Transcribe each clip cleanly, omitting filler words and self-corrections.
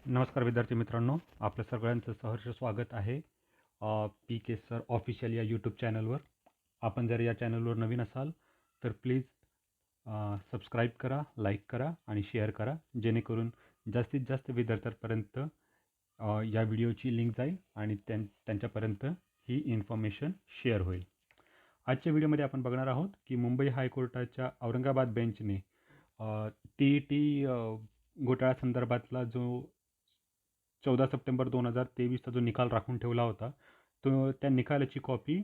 नमस्कार विद्यार्थी मित्रांनो, आपलं सगळ्यांचं सहर्ष स्वागत आहे पी के सर ऑफिशियल या यूट्यूब चॅनलवर. आपण जर या चॅनलवर नवीन असाल तर प्लीज सबस्क्राईब करा, लाईक करा आणि शेअर करा, जेणेकरून जास्तीत जास्त विद्यार्थ्यांपर्यंत या व्हिडिओची लिंक जाईल आणि त्यांच्यापर्यंत ही इन्फॉर्मेशन शेअर होईल. आजच्या व्हिडिओमध्ये आपण बघणार आहोत की मुंबई हायकोर्टाच्या औरंगाबाद बेंचने TET घोटाळा संदर्भातला जो 14 सप्टेंबर 2023चा जो निकाल राखून ठेवला होता, तो त्या निकालाची कॉपी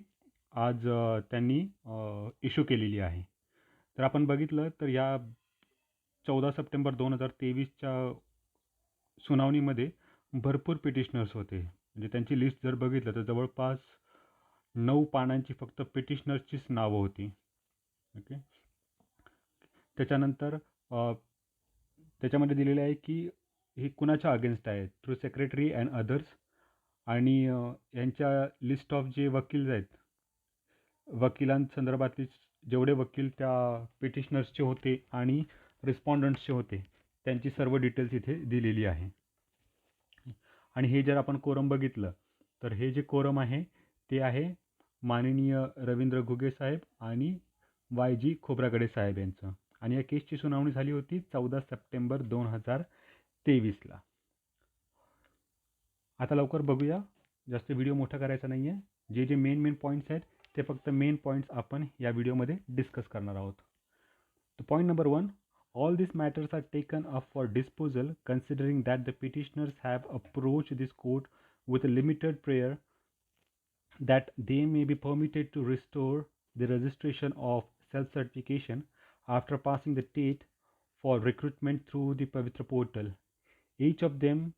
आज त्यांनी इश्यू केलेली आहे. तर आपण बघितलं तर या 14 सप्टेंबर 2023च्या सुनावणीमध्ये भरपूर पिटिशनर्स होते. म्हणजे त्यांची लिस्ट जर बघितलं तर जवळपास 9 पानांची फक्त पिटिशनर्सचीच नावं होती. ओके. त्याच्यानंतर त्याच्यामध्ये दिलेलं आहे की हे कुणाच्या अगेन्स्ट आहे, थ्रू सेक्रेटरी अँड अदर्स, आणि यांच्या लिस्ट ऑफ जे वकील आहेत, वकिलांसंदर्भातले जेवढे वकील त्या पिटिशनर्सचे होते आणि रिस्पॉन्डंट्सचे होते त्यांची सर्व डिटेल्स इथे दिलेली आहे. आणि हे जर आपण कोरम बघितलं तर हे जे कोरम आहे ते आहे माननीय रवींद्र घुगे साहेब आणि YG खोब्रागडे साहेब यांचं. आणि या केसची सुनावणी झाली होती 14 सप्टेंबर 2023ला. आता लवकर बघूया, जास्त व्हिडिओ मोठा करायचा नाही आहे. जे मेन पॉईंट्स आहेत ते फक्त मेन पॉईंट्स आपण या व्हिडिओमध्ये डिस्कस करणार आहोत. तर point number 1, all these matters are taken up for disposal considering that the petitioners have approached this court with a limited prayer that they may be permitted to restore the registration of self-certification after passing the TET for recruitment through the Pavitra portal. Each of them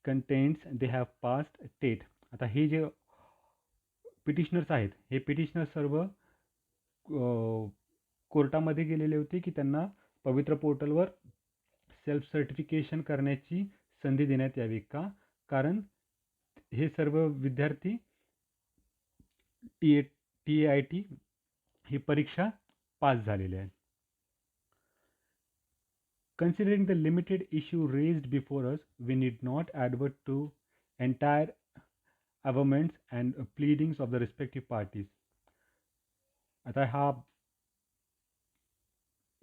contains they have passed TET. आता हे जे petitioners आहेत हे petitioners सर्व कोर्टामध्ये गेलेले होते की त्यांना पवित्र पोर्टलवर सेल्फ सर्टिफिकेशन करण्याची संधी देण्यात यावी. का? कारण हे सर्व विद्यार्थी TAIT ही परीक्षा पास झालेले आहेत. Considering the limited issue raised before us, we need not advert to entire averments and pleadings of the respective parties. आता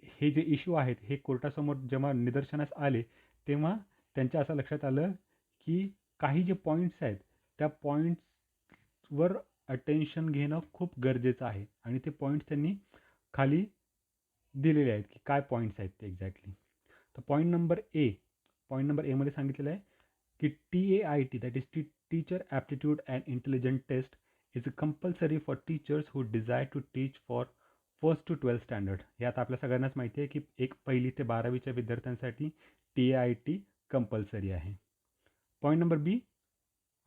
हे जे इश्यू आहेत हे कोर्टासमोर जेव्हा निदर्शनास आले तेव्हा त्यांच्या असं लक्षात आलं की काही जे पॉईंट्स आहेत त्या पॉईंट्सवर अटेन्शन घेणं खूप गरजेचं आहे. आणि ते पॉईंट्स त्यांनी खाली दिलेले आहेत की काय पॉईंट्स आहेत ते एक्झॅक्टली. तर पॉईंट नंबर एमध्ये सांगितलेलं आहे की TAIT, that is teacher aptitude and intelligent test, is compulsory for teachers who desire to teach for 1st to 12th standard. हे आता आपल्या सगळ्यांनाच माहिती आहे की 1ली ते 12वीच्या विद्यार्थ्यांसाठी TAIT कंपल्सरी आहे. पॉईंट नंबर B,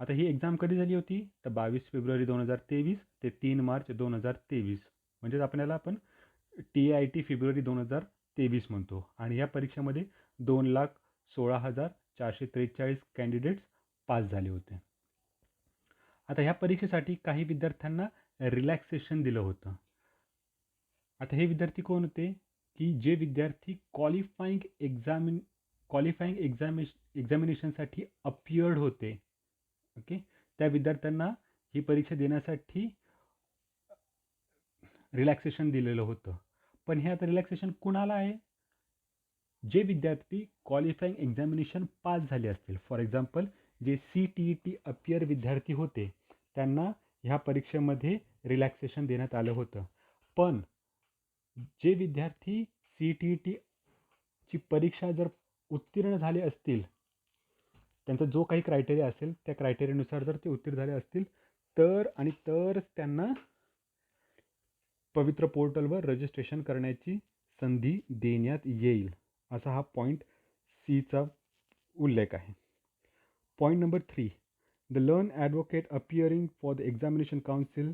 आता ही एक्झाम कधी झाली होती तर 22 फेब्रुवारी 2023 ते 3 मार्च 2023. म्हणजेच आपण TAIT फेब्रुवारी 2023 म्हणतो. आणि या परीक्षेमध्ये 2,16,443 कॅन्डिडेट्स पास झाले होते. आता ह्या परीक्षेसाठी काही विद्यार्थ्यांना रिलॅक्सेशन दिलं होतं. आता हे विद्यार्थी कोण होते की जे विद्यार्थी क्वालिफाईंग एक्झामिनेशनसाठी अपियर्ड होते. ओके, त्या विद्यार्थ्यांना ही परीक्षा देण्यासाठी रिलॅक्सेशन दिलेलं होतं. पण हे आता रिलॅक्सेशन कुणाला आहे? जे विद्यार्थी क्वालिफाईंग एक्झामिनेशन पास झाले असतील. फॉर एक्झाम्पल जे CTET अपियर विद्यार्थी होते त्यांना ह्या परीक्षेमध्ये रिलॅक्सेशन देण्यात आलं होतं. पण जे विद्यार्थी CTETची परीक्षा जर उत्तीर्ण झाले असतील, त्यांचा जो काही क्रायटेरिया असेल त्या क्रायटेरियानुसार जर ते उत्तीर्ण झाले असतील तरच त्यांना पवित्र पोर्टलवर रजिस्ट्रेशन करण्याची संधी देण्यात येईल, असा हा पॉईंट Cचा उल्लेख आहे. Point number 3, the learn advocate appearing for the examination council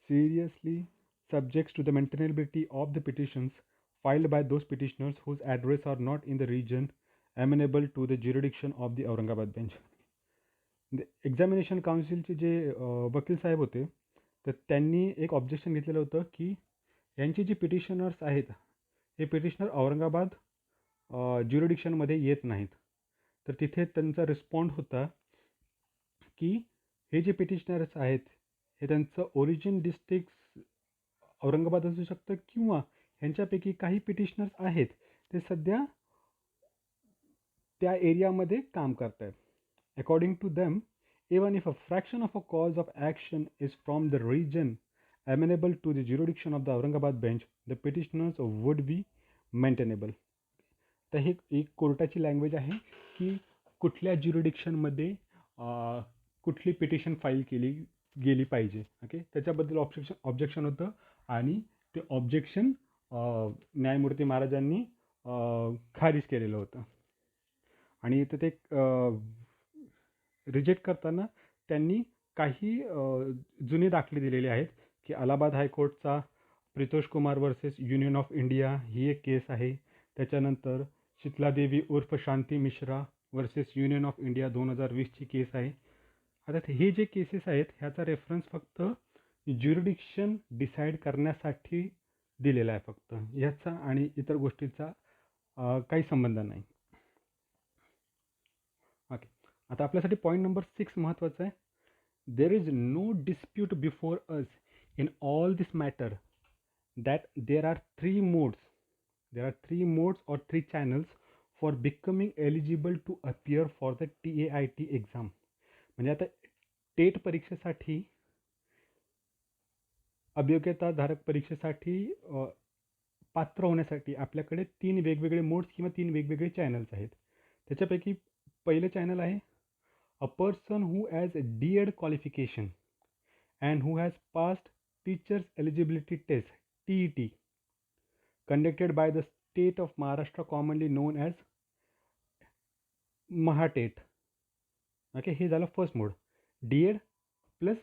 seriously subjects to the maintainability of the petitions filed by those petitioners whose address are not in the region amenable to the jurisdiction of the Aurangabad bench. Examination काउन्सिलचे जे वकील साहेब होते तर त्यांनी एक objection घेतलेलं होतं की यांचे जे पिटिशनर्स आहेत हे पिटिशनर औरंगाबाद ज्युरिडिक्शनमध्ये येत नाहीत. तर तिथे त्यांचा रिस्पॉन्ड होता की हे जे पिटिशनर्स आहेत हे त्यांचं ओरिजिन डिस्ट्रिक्ट औरंगाबाद असू शकतं किंवा ह्यांच्यापैकी काही पिटिशनर्स आहेत ते सध्या त्या एरियामध्ये काम करत आहेत. According to them, even if a fraction of a cause of action is from the region amenable to the jurisdiction of the Aurangabad bench, the petitioners would be maintainable. तर हे एक कोर्टाची लँग्वेज आहे की कुठल्या ज्युरिडिक्शनमध्ये कुठली पिटिशन फाईल केली गेली पाहिजे. ओके, त्याच्याबद्दल ऑब्जेक्शन होतं आणि ते ऑब्जेक्शन न्यायमूर्ती महाराजांनी खारिज केलेलं होतं. आणि इथं ते रिजेक्ट करताना त्यांनी काही जुने दाखले दिलेले आहेत की अलाहाबाद हायकोर्टचा Pritosh Kumar versus Union of India ही एक केस आहे. त्याच्यानंतर शीतलादेवी उर्फ Shanti Mishra versus Union of India 2020ची केस आहे. आता हे जे केसेस आहेत ह्याचा रेफरन्स फक्त ज्युरिडिक्शन डिसाईड करण्यासाठी दिलेला आहे फक्त, ह्याचा आणि इतर गोष्टीचा काही संबंध नाही. ओके, आता आपल्यासाठी पॉईंट नंबर 6 महत्त्वाचा आहे. There is no dispute before us in all this matter that there are three modes और three channels for becoming eligible to appear for the TAIT exam. म्हणजे आता टेट परीक्षेसाठी अभियोग्यताधारक परीक्षेसाठी पात्र होण्यासाठी आपल्याकडे 3 वेगवेगळे मोड्स किंवा 3 वेगवेगळे चॅनल्स आहेत. त्याच्यापैकी पहिलं चॅनल आहे a person who has D.Ed qualification and who has passed teachers eligibility test TET conducted by the state of Maharashtra commonly known as MahaTET. Okay, हे झालं फर्स्ट मोड, D.Ed प्लस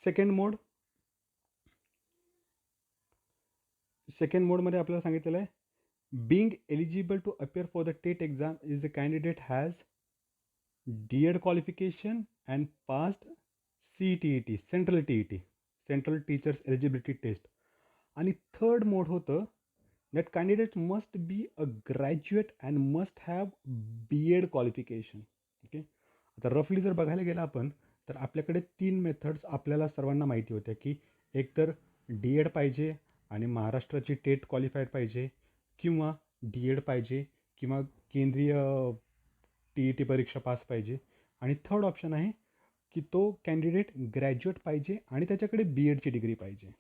सेकंड मोडमध्ये आपल्याला सांगितलेलं आहे being eligible to appear for the TET exam is the candidate has D.Ed qualification and passed CTET, Central TET, Central Teachers Eligibility Test. आणि third मोड होतं that candidate must be a graduate and must have B.Ed qualification. Okay, आता रफली जर बघायला गेलं आपण तर आपल्याकडे 3 मेथड्स आपल्याला सर्वांना माहिती होत्या की एक तर D.Ed पाहिजे आणि महाराष्ट्राची टेट क्वालिफाईड पाहिजे किंवा D.Ed पाहिजे किंवा केंद्रीय TET परीक्षा पास पाहिजे. आणि थर्ड ऑप्शन आहे की तो कॅन्डिडेट ग्रॅज्युएट पाहिजे आणि त्याच्याकडे B.Edची डिग्री पाहिजे.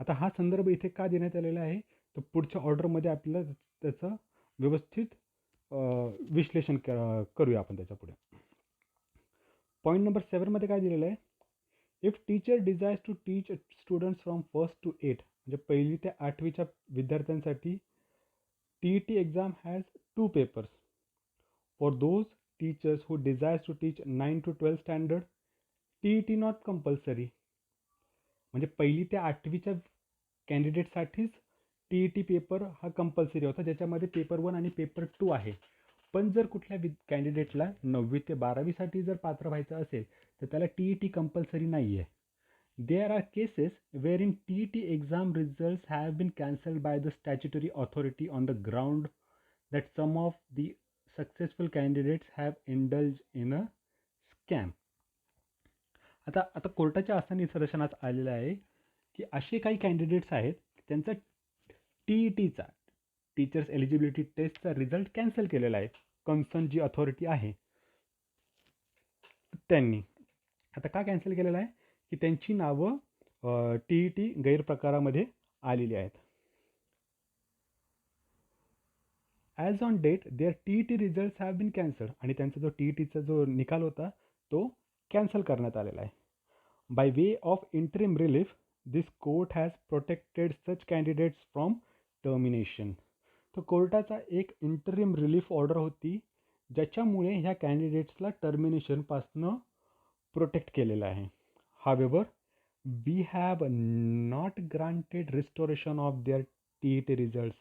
आता हा संदर्भ इथे का देण्यात आलेला आहे तर पुढच्या ऑर्डरमध्ये आपल्याला त्याचं व्यवस्थित विश्लेषण करूया आपण त्याच्या पुढे. पॉईंट नंबर 7मध्ये काय दिलेलं आहे, if teacher desires to teach students from 1st to 8 म्हणजे 1ली ते 8वीच्या विद्यार्थ्यांसाठी TET exam has 2 papers. For those teachers who desires to teach 9 to 12 standard TET not compulsory. म्हणजे 1ली ते 8वीच्या कॅन्डिडेटसाठीच TET पेपर हा कंपल्सरी होता ज्याच्यामध्ये पेपर 1 आणि पेपर 2 आहे. पण जर कुठल्या कॅन्डिडेटला 9वी ते 12वीसाठी जर पात्र व्हायचं असेल तर त्याला TET कंपल्सरी नाही आहे. There are cases where in TET exam results have been cancelled by the statutory authority on the ground that some of the successful candidates have indulge in a scam. आता कोर्टाच्या असं निदर्शनास आलेलं आहे की असे काही कॅन्डिडेट्स आहेत त्यांचा TETचा टीचर्स एलिजिबिलिटी टेस्टचा रिझल्ट कॅन्सल केलेला आहे कन्सर्न जी अथॉरिटी आहे त्यांनी. आता का कॅन्सल केलेलं आहे की त्यांची नावं TET गैरप्रकारामध्ये आलेली आहेत. As on date their TET results have been cancelled आणि त्यांचा जो TETचा जो निकाल होता तो कॅन्सल करण्यात आलेला आहे. By way of interim relief this court has protected such candidates from termination. तर कोर्टाचा एक इंटरिम रिलीफ ऑर्डर होती ज्याच्यामुळे ह्या कॅन्डिडेट्सला टर्मिनेशनपासनं प्रोटेक्ट केलेलं आहे. However we have not granted restoration of their TET results.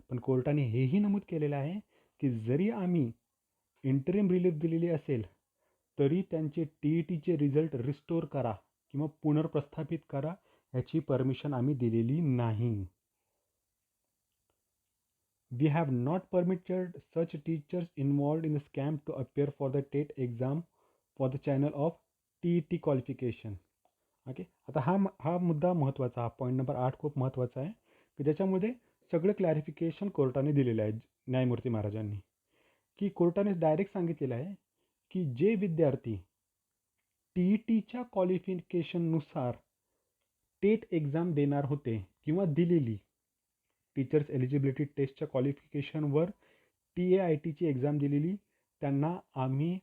पण कोर्टाने हेही नमूद केलेलं आहे की जरी आम्ही इंटरिम रिलीफ दिलेली असेल तरी त्यांचे TETचे रिझल्ट रिस्टोर करा किंवा पुनर्प्रस्थापित करा ह्याची परमिशन आम्ही दिलेली नाही. We have not permitted such teachers involved in the scam to appear for the TET exam for the channel of TET qualification. Okay, आता हा मुद्दा महत्त्वाचा, हा पॉईंट नंबर 8 खूप महत्त्वाचा आहे की ज्याच्यामध्ये सगळं क्लॅरिफिकेशन कोर्टाने दिलेलं आहे न्यायमूर्ती महाराजांनी, की कोर्टाने डायरेक्ट सांगितलेलं आहे की जे विद्यार्थी टी ई टीच्या क्वालिफिकेशननुसार टेट एक्झाम देणार होते किंवा दिलेली टीचर्स एलिजिबिलिटी टेस्टच्या क्वालिफिकेशनवर TAITची एक्झाम दिलेली त्यांना आम्ही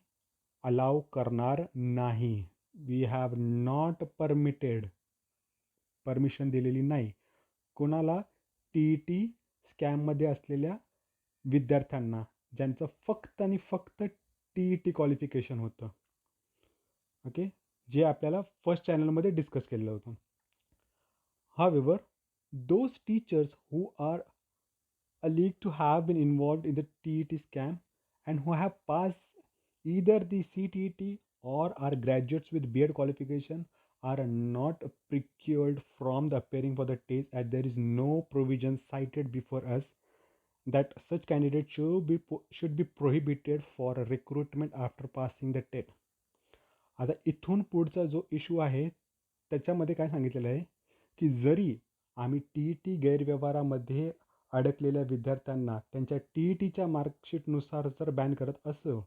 अलाव करणार नाही. We have not permitted, permission दिलेली नाही कोणाला, TET स्कॅममध्ये असलेल्या विद्यार्थ्यांना ज्यांचं फक्त आणि फक्त TET क्वालिफिकेशन होतं. ओके, जे आपल्याला फर्स्ट चॅनलमध्ये डिस्कस केलेलं होतं. However, those teachers who are alleged to have been involved in the TET scam and who have passed either the CTET or are graduates with B.Ed qualification are not precluded from the appearing for the test, as there is no provision cited before us that such candidates should be prohibited for recruitment after passing the TET. आता इथून पुढचा जो issue आहे त्याच्यामध्ये काय सांगितलेलं आहे की जरी आम्ही TET गैरव्यवहारामध्ये अडकलेल्या विद्यार्थ्यांना त्यांच्या TETच्या मार्कशीटनुसार जर बॅन करत असो,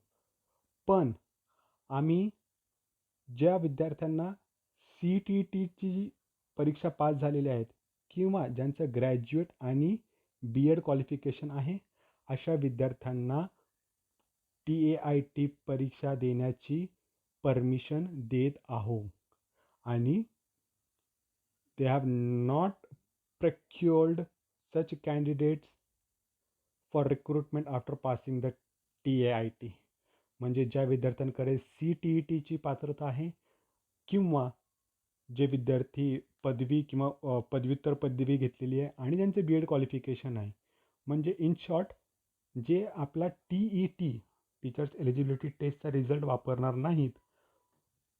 पण आम्ही ज्या विद्यार्थ्यांना CTETची परीक्षा पास झालेले आहेत किंवा ज्यांचं ग्रॅज्युएट आणि B.Ed क्वालिफिकेशन आहे अशा विद्यार्थ्यांना TAIT परीक्षा देण्याची परमिशन देत आहो आणि they have not procured such candidates for recruitment after passing the TAIT. म्हणजे ज्या विद्यार्थ्यांकडे CTETची पात्रता आहे किंवा जे विद्यार्थी पदवी किंवा पदव्युत्तर पदवी घेतलेली आहे आणि ज्यांचे B.Ed क्वालिफिकेशन आहे, म्हणजे इन शॉर्ट जे आपला TET टीचर्स एलिजिबिलिटी टेस्टचा रिझल्ट वापरणार नाहीत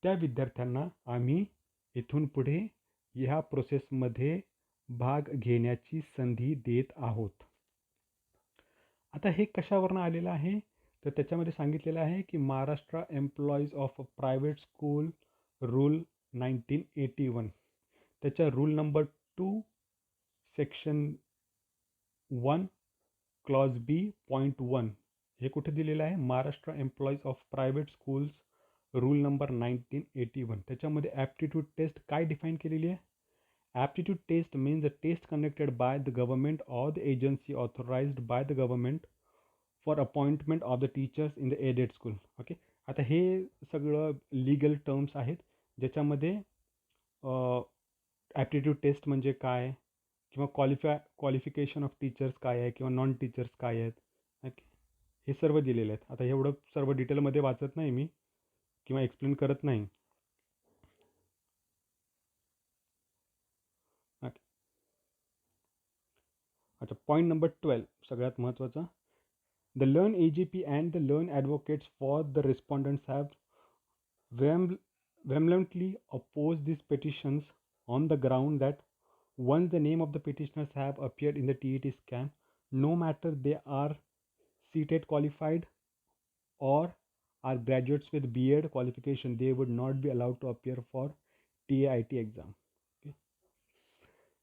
त्या विद्यार्थ्यांना आम्ही इथून पुढे ह्या प्रोसेसमध्ये भाग घेण्याची संधी देत आहोत. आता हे कशावरनं आलेलं आहे तर त्याच्यामध्ये सांगितलेलं आहे की Maharashtra employees of private school rule 1981 त्याच्या rule number 2 section 1 clause B.1 हे कुठे दिलेलं आहे, Maharashtra employees of private schools rule number 1981. त्याच्यामध्ये ॲप्टिट्यूड टेस्ट काय डिफाईन केलेली आहे. Aptitude test means a test conducted by the government or the agency authorised by the government for appointment of the teachers in the aided school. Okay, आता हे सगळं legal terms आहेत ज्याच्यामध्ये aptitude taste म्हणजे काय किंवा क्वालिफिकेशन ऑफ टीचर्स काय आहे किंवा नॉन टीचर्स काय आहेत, ओके, हे सर्व दिलेले आहेत. आता एवढं सर्व डिटेलमध्ये वाचत नाही मी किंवा एक्सप्लेन करत नाही. अच्छा, पॉईंट नंबर 12 सगळ्यात महत्त्वाचा. The learned AGP and the learned advocates for the respondents have vehemently opposed these petitions on the ground that once the name of the petitioners have appeared in the TET scam, no matter they are CTET qualified or are graduates with B.Ed qualification, they would not be allowed to appear for TAIT exam. Okay.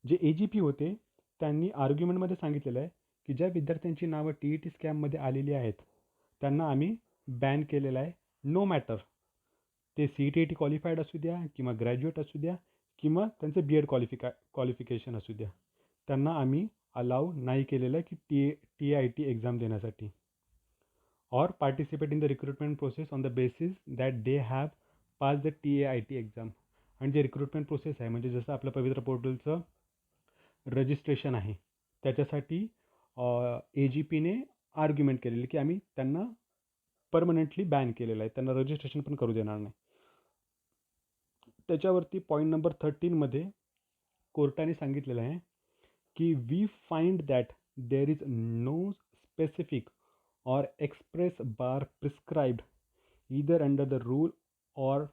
जे AGP होते त्यांनी आर्ग्युमेंटमध्ये सांगितलेलं आहे की ज्या विद्यार्थ्यांची नावं TET स्कॅममध्ये आलेली आहेत त्यांना आम्ही बॅन केलेलं आहे, नो मॅटर ते CTET क्वालिफाईड असू द्या किंवा ग्रॅज्युएट असू द्या किंवा त्यांचं B.Ed क्वालिफिकेशन असू द्या, त्यांना आम्ही अलाव नाही केलेलं आहे की TAIT एक्झाम देण्यासाठी और participate in the recruitment process on the basis that they have pass the TAIT exam. आणि जे रिक्रुटमेंट प्रोसेस आहे म्हणजे जसं आपलं पवित्र पोर्टलचं रजिस्ट्रेशन आहे त्याच्यासाठी AGPने आर्ग्युमेंट केलेली की आम्ही त्यांना परमनंटली बॅन केलेलं आहे, त्यांना रजिस्ट्रेशन पण करू देणार नाही. त्याच्यावरती पॉईंट नंबर 13मध्ये कोर्टाने सांगितलेलं आहे की we find that there is no specific or express bar prescribed either under the rule or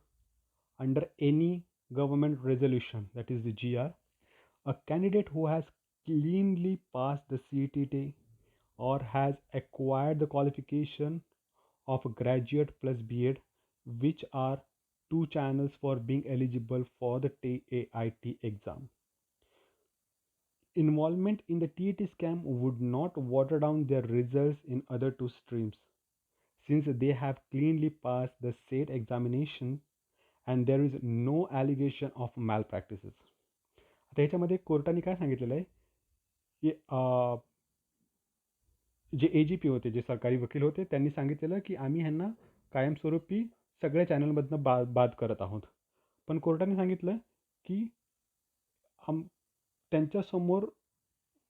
under any government resolution, that is the GR, a candidate who has cleanly passed the CTET or has acquired the qualification of graduate plus B.Ed, which are two channels for being eligible for the TAIT exam. Involvement in the TET scam would not water down their results in other two streams, since they have cleanly passed the state examination and there is no allegation of malpractices. आता ह्याच्यामध्ये कोर्टाने काय सांगितलेलं आहे की जे AGP होते, जे सरकारी वकील होते, त्यांनी सांगितलेलं की आम्ही ह्यांना कायमस्वरूपी सगळ्या चॅनलमधनं बाद करत आहोत. पण कोर्टाने सांगितलं की त्यांच्यासमोर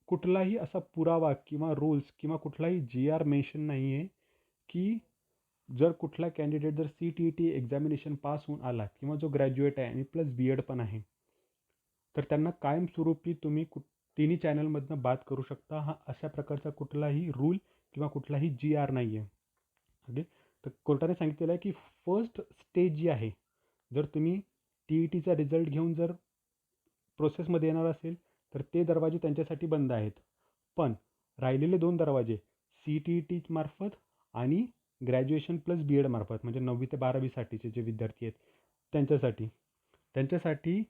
कुठलाही असा पुरावा किंवा रूल्स किंवा कुठलाही GR मेन्शन नाही आहे की जर कुठला कॅन्डिडेट जर CTET एक्झामिनेशन पास होऊन आला किंवा जो ग्रॅज्युएट आहे आणि प्लस B.Ed पण आहे, तर त्यांना कायमस्वरूपी तुम्ही तिन्ही चॅनलमधनं बाद करू शकता. हा अशा प्रकारचा कुठलाही रूल किंवा कुठलाही GR नाही आहे. ओके, तर कोर्टाने सांगितलेलं आहे की फर्स्ट स्टेज जी आहे, जर तुम्ही TETचा रिझल्ट घेऊन जर प्रोसेसमध्ये येणार असेल तर ते दरवाजे त्यांच्यासाठी बंद आहेत. पण राहिलेले 2 दरवाजे CTET मार्फत आणि ग्रॅज्युएशन प्लस B.Ed मार्फत, म्हणजे 9वी ते 12वीसाठीचे जे विद्यार्थी आहेत त्यांच्यासाठी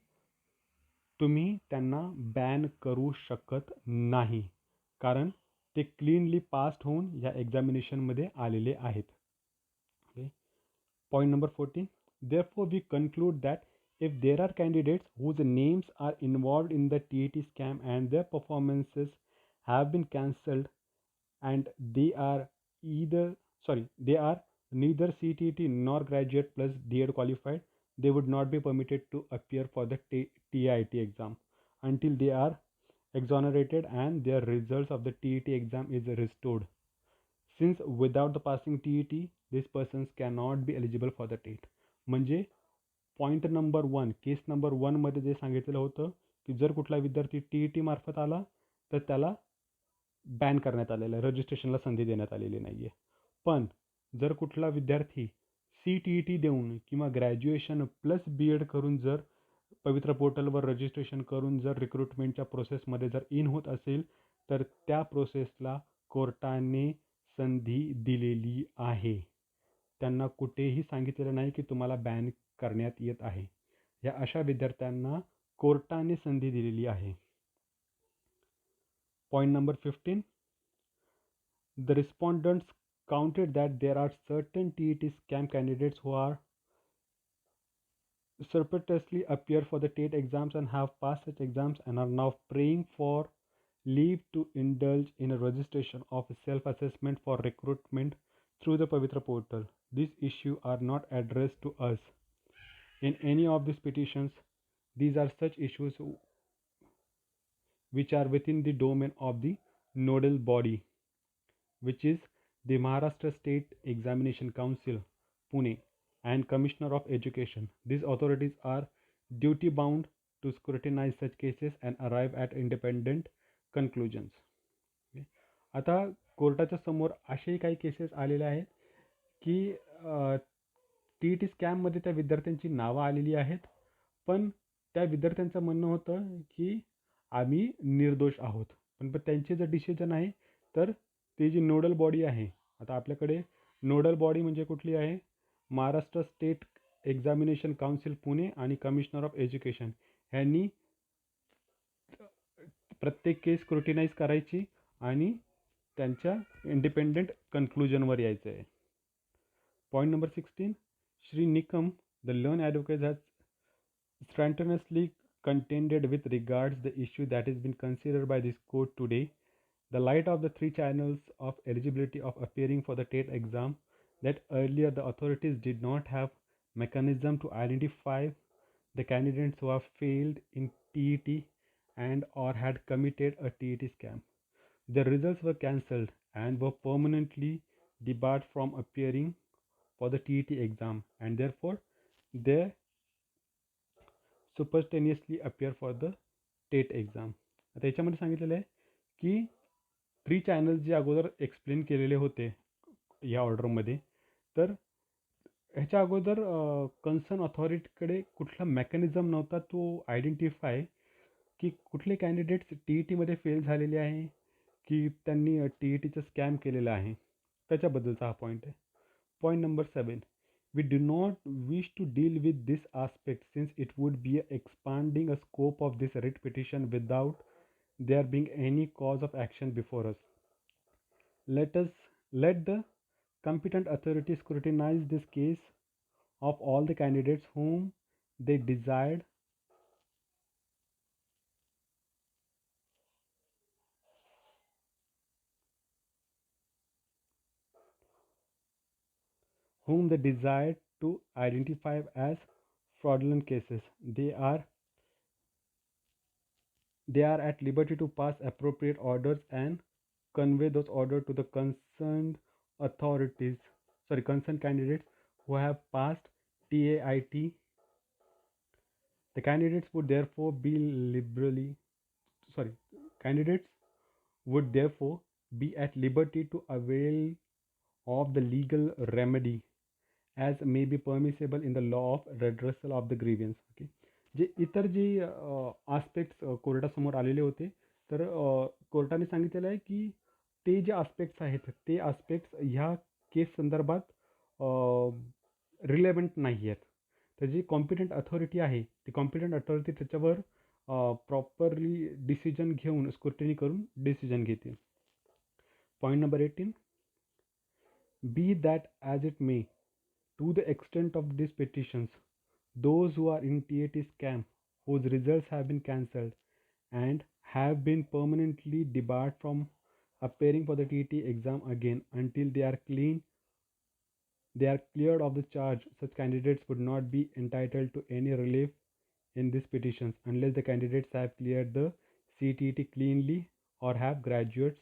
तुम्ही त्यांना बॅन करू शकत नाही, कारण ते क्लीनली पास्ड होऊन या एक्झामिनेशनमध्ये आलेले आहेत. Okay, point number 14. Therefore, we conclude that if there are candidates whose names are involved in the TET scam and their performances have been cancelled and they are neither CTET nor graduate plus D.Ed qualified, they would not be permitted to appear for the TIT exam until they are exonerated and their results of the TET exam is restored. Since without the passing TET, these persons cannot be eligible for the TET. म्हणजे point number 1, केस number 1मध्ये जे सांगितलेलं होतं की जर कुठला विद्यार्थी TET मार्फत आला तर त्याला बॅन करण्यात आलेलं आहे, रजिस्ट्रेशनला संधी देण्यात आलेली नाही आहे. पण जर कुठला विद्यार्थी CTET देऊन किंवा ग्रॅज्युएशन प्लस B.Ed करून जर पवित्र पोर्टलवर रजिस्ट्रेशन करून जर रिक्रुटमेंटच्या प्रोसेसमध्ये जर इन होत असेल तर त्या प्रोसेसला कोर्टाने संधी दिलेली आहे. त्यांना कुठेही सांगितलेलं नाही की तुम्हाला बॅन करण्यात येत आहे. या अशा विद्यार्थ्यांना कोर्टाने संधी दिलेली आहे. Point number 15. The respondents counted that there are certain TET scam candidates who are surreptitiously appear for the TET exams and have passed such exams and are now praying for leave to indulge in a registration of self-assessment for recruitment through the Pavitra portal. These issues are not addressed to us in any of these petitions. These are such issues which are within the domain of the nodal body, which is the Maharashtra State Examination Council, Pune, and Commissioner of Education. These authorities are duty bound to scrutinize such cases and arrive at independent conclusions. आता कोर्टाच्या समोर असेही काही cases आलेले आहेत की TET स्कॅममध्ये त्या विद्यार्थ्यांची नावं आलेली आहेत, पण त्या विद्यार्थ्यांचं म्हणणं होतं की आम्ही निर्दोष आहोत. पण त्यांचे जर डिसिजन आहे तर ते जी नोडल बॉडी आहे, आता आपल्याकडे नोडल बॉडी म्हणजे कुठली आहे, Maharashtra state examination council Pune आणि कमिशनर ऑफ एज्युकेशन ह्यांनी प्रत्येक केस स्क्रुटिनाइज करायची आणि त्यांच्या इंडिपेंडेंट कन्क्लुजनवर यायचं आहे. Point number 16. Shri Nikam, the learn advocate has strenuously contended with regards the issue that has been considered by this court today, the light of the 3 channels of eligibility of appearing for the TET exam, that earlier the authorities did not have mechanism to identify the candidates who have failed in TET and or had committed a TET scam. Their results were cancelled and were permanently debarred from appearing for the TET exam, and therefore they superstitiously appear for the TET exam. आता याच्यामध्ये सांगितलेलं आहे की 3 channels जे अगोदर explain केलेले होते या ऑर्डरमध्ये, तर ह्याच्या अगोदर कन्सर्न अथॉरिटीकडे कुठला मेकॅनिझम नव्हता तो आयडेंटिफाय की कुठले कॅन्डिडेट्स TETमध्ये फेल झालेले आहे की त्यांनी TETचं स्कॅम केलेलं आहे. त्याच्याबद्दलचा हा पॉईंट आहे. Point number 7. We do not wish to deal with this aspect since it would be expanding a scope of this writ petition without there being any cause of action before us. Let us let the competent authority scrutinize this case of all the candidates they desired whom they desired to identify as fraudulent cases. They are at liberty to pass appropriate orders and convey those orders to the concerned candidates who have passed TAIT. The candidates would therefore be sorry, candidates would therefore be at liberty to avail of the legal remedy as may be permissible in the law of redressal of the grievance. Okay. जे aspects कोर्टासमोर आलेले होते तर कोर्टाने सांगितलेलं आहे की ते जे आस्पेक्ट्स आहेत ते आस्पेक्ट्स ह्या केस संदर्भात रिलेव्हंट नाही आहेत. तर जी कॉम्पिटंट अथॉरिटी आहे ती कॉम्पिटंट अथॉरिटी त्याच्यावर प्रॉपरली डिसिजन घेऊन स्क्रुटिनी करून डिसिजन घेते. Point number 18. Be that as it may, to the extent of these petitions, those who are in TAT scam, whose results have been cancelled and have been permanently debarred from appearing for the TAT exam again until they are cleared of the charge, such candidates would not be entitled to any relief in these petitions unless the candidates have cleared the CTET cleanly or have graduates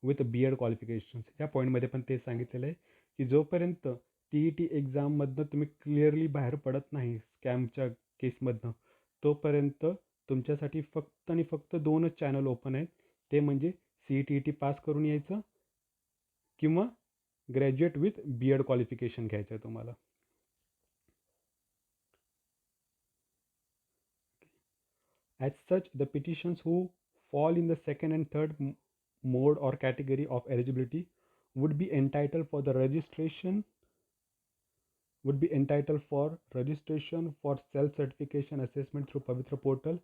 with B.Ed qualifications. या पॉईंटमध्ये पण तेच सांगितलेलं आहे की जोपर्यंत TET एक्झाममधनं तुम्ही clearly बाहेर पडत नाही स्कॅमच्या केसमधनं तोपर्यंत तुमच्यासाठी फक्त आणि फक्त 2च चॅनल ओपन आहेत. ते म्हणजे CTET पास करून यायचं किंवा ग्रॅज्युएट विथ B.Ed क्वालिफिकेशन घ्यायचं आहे तुम्हाला. As such, the petitions who fall in the second and third mode or category of eligibility would be entitled for registration for self-certification assessment through Pavitra portal,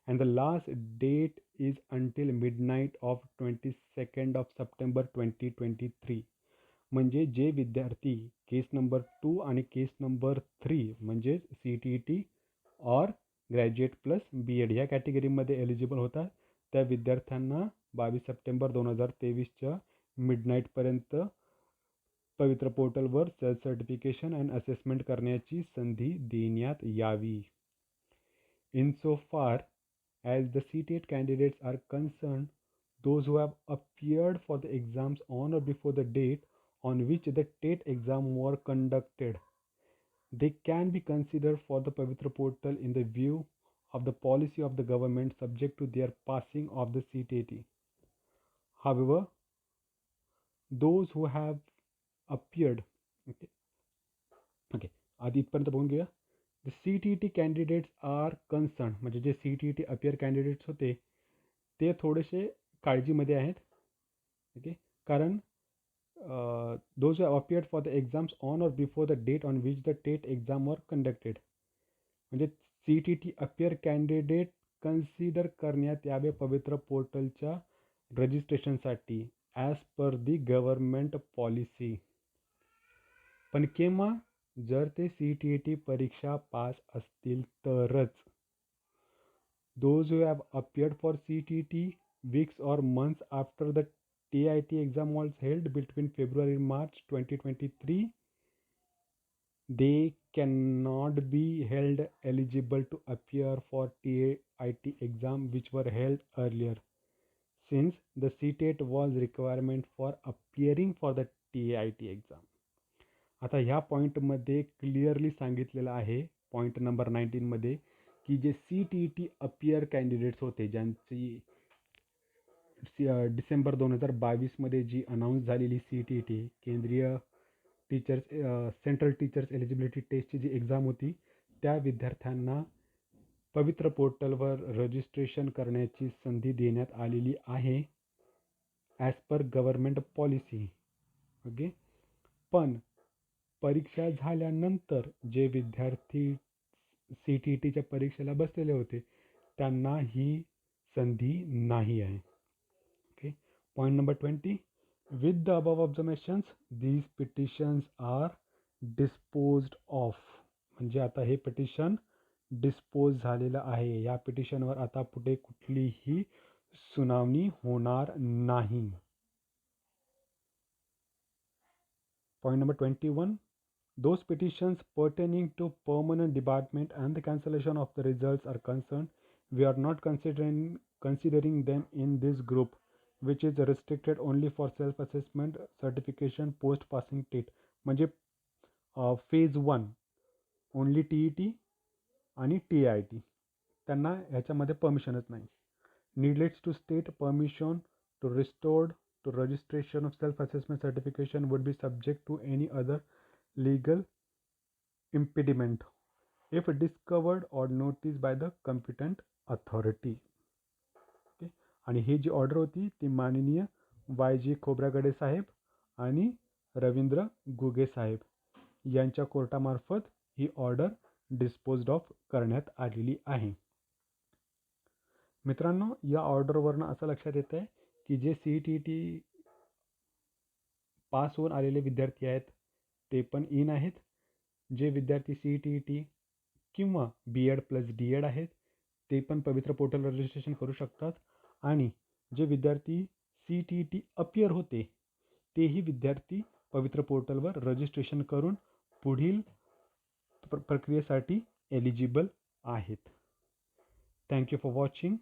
and the last date is until midnight of 22nd of September 2023. म्हणजे जे विद्यार्थी केस number 2 आणि केस number 3 म्हणजे CTET और graduate plus B.Ed ह्या कॅटेगरीमध्ये eligible होता त्या विद्यार्थ्यांना 22 सप्टेंबर 2023च्या मिडनाईटपर्यंत पवित्र पोर्टलवर सेल्फ सर्टिफिकेशन अँड असेसमेंट करण्याची संधी देण्यात यावी. इन सो फार as the CTET candidates are concerned, those who have appeared for the exams on or before the date on which the TET exam were conducted, they can be considered for the Pavitra portal in the view of the policy of the government subject to their passing of the CTET. However, those who have appeared, आधी इथपर्यंत बघून घेऊया. The CTET candidates are concerned म्हणजे जे CTET appear candidates होते ते थोडेसे काळजीमध्ये आहेत. ओके, कारण those who have appeared for the exams on or before the date on which the TET exam were conducted, म्हणजे CTET अपियर कॅन्डिडेट कन्सिडर करण्यात यावे पवित्र पोर्टलच्या रजिस्ट्रेशनसाठी as per the government policy. पण केव्हा? जर ते CTET परीक्षा पास असतील तरच. Those who have appeared for CTET weeks or months after the TIT exam was held between February and March 2023, they cannot be held eligible to appear for TIT exam which were held earlier, since the CTET was requirement for appearing for the TIT exam. आता ह्या पॉईंटमध्ये clearly सांगितलेलं आहे point number 19मध्ये की जे CTET appear candidates होते ज्यांची डिसेंबर 2022मध्ये जी announce झालेली CTET केंद्रीय सेंट्रल टीचर्स एलिजिबिलिटी टेस्टची जी एक्झाम होती त्या विद्यार्थ्यांना पवित्र पोर्टलवर रजिस्ट्रेशन करण्याची संधी देण्यात आलेली आहे. As per government policy. Okay. पण परीक्षा झाल्यानंतर जे विद्यार्थी CTETच्या परीक्षेला बसलेले होते त्यांना ही संधी नाही आहे. Okay. Point number 20. With the above observations these petitions are disposed of. म्हणजे आता हे पिटिशन डिस्पोज झालेलं आहे. या पिटिशनवर आता पुढे कुठलीही सुनावणी होणार नाही. Point number 21. Those petitions pertaining to permanent debarment and the cancellation of the results are concerned, we are not considering them in this group, which is restricted only for self-assessment certification post passing TET. म्हणजे phase 1 only TET आणि TIT त्यांना ह्याच्यामध्ये परमिशनच नाही. Needless to state, permission to restored to registration of self-assessment certification would be subject to any other legal impediment if discovered or noticed by the competent authority. Okay. आणि ही जी order होती ती माननीय YG Khobragade साहेब आणि रवींद्र गुगे साहेब यांच्या कोर्टामार्फत ही order disposed of करण्यात आलेली आहे. मित्रांनो, या ऑर्डरवरनं असं लक्षात येतं आहे की जे CTET पास होऊन आलेले विद्यार्थी आहेत ते पण इन आहेत. जे विद्यार्थी CTET किंवा BEd+DEd आहेत ते पण पवित्र पोर्टल रजिस्ट्रेशन करू शकतात. आणि जे विद्यार्थी CTET अपियर होते तेही विद्यार्थी पवित्र पोर्टलवर रजिस्ट्रेशन करून पुढील प्रक्रियेसाठी एलिजिबल आहेत. Thank you for watching.